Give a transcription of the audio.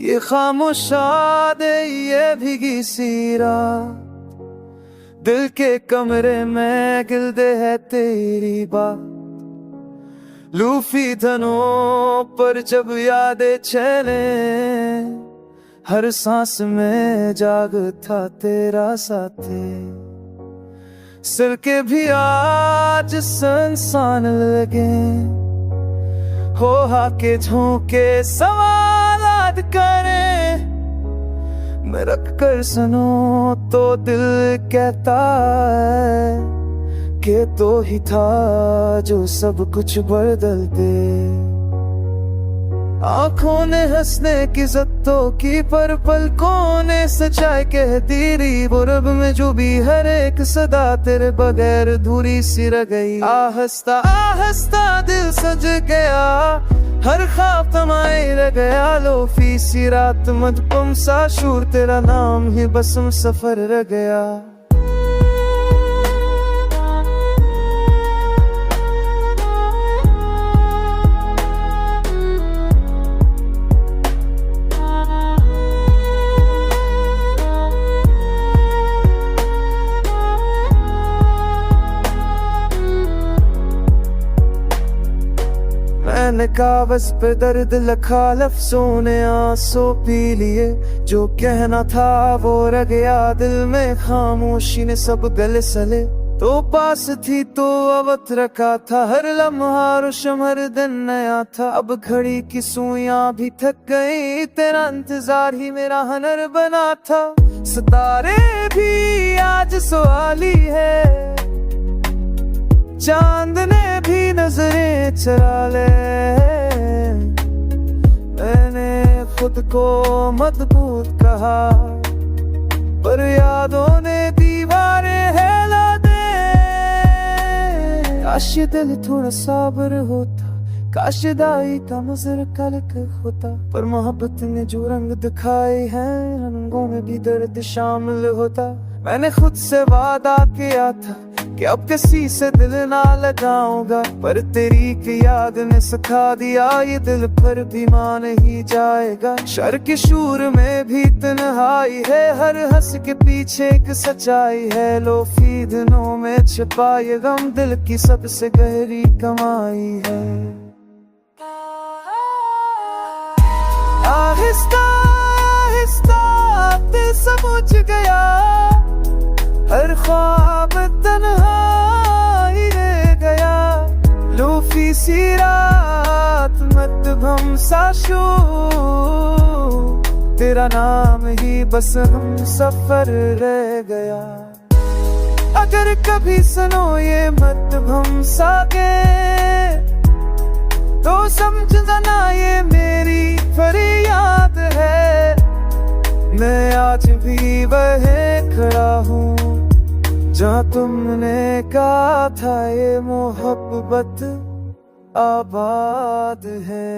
ये खामोशाद ये भीगी सी रात, दिल के कमरे में गिल्दे है तेरी बात। लूफी धनों पर जब यादें चले, हर सांस में जाग था तेरा साथी। सिर के भी आज संसान लगे, हो हाके झोंके सवालात करे। मैं रख कर सुनो तो दिल कहता है कि तो ही था जो सब कुछ बदल दे। आंखों ने हंसने की जत्तों की, पर पलकों ने सच्चाई कह दी। रीब और रब में जो भी हर एक सदा तेरे बगैर धूरी सी रह गई। आहिस्ता आहिस्ता दिल सज गया, हर ख्वाब तमाए रह गया। लोफी सी रात मधुपम सा शूर, तेरा नाम ही बसम सफर रह गया। मैंने कागज पे दर्द लिखा, लफ्जों ने आंसू पी लिए। जो कहना था वो रह गया दिल में, खामोशी ने सब गले सले। तो पास थी तो अवत रखा था, हर लम्हा रोशम हर दिन नया था। अब घड़ी की सुइयां भी थक गई, तेरा इंतजार ही मेरा हनर बना था। सितारे भी आज सवाली है, चांद ने भी नजरें चुरा ले। मैंने खुद को मजबूत कहा, पर यादों ने दीवारें हिला दे। काश ये दिल थोड़ा साबर होता, काश दाई का नजर कलक होता। पर मोहब्बत ने जो रंग दिखाए हैं, रंगों में भी दर्द शामिल होता। मैंने खुद से वादा किया था कि अब किसी से दिल ना लगाऊंगा, पर तेरी की याद ने सिखा दिया ये दिल पर भी मान ही जाएगा। शर के शूर में भी तन्हाई है, हर हंस के पीछे एक सच्चाई है। लोफी दिनों में छिपा ये गम, दिल की सबसे गहरी कमाई है। आहिस्ता आहिस्ता दिल समझ गया, हर ख्वाब तन्हाई रह गया। लूफी सी रात मधुबन सा शूर, तेरा नाम ही बस हम सफर रह गया। अगर कभी सुनो ये मधुबन सा के, तो समझ जाना ये मेरी फरियाद है। मैं आज भी वहीं खड़ा हूँ जहाँ तुमने कहा था ये मोहब्बत आबाद है।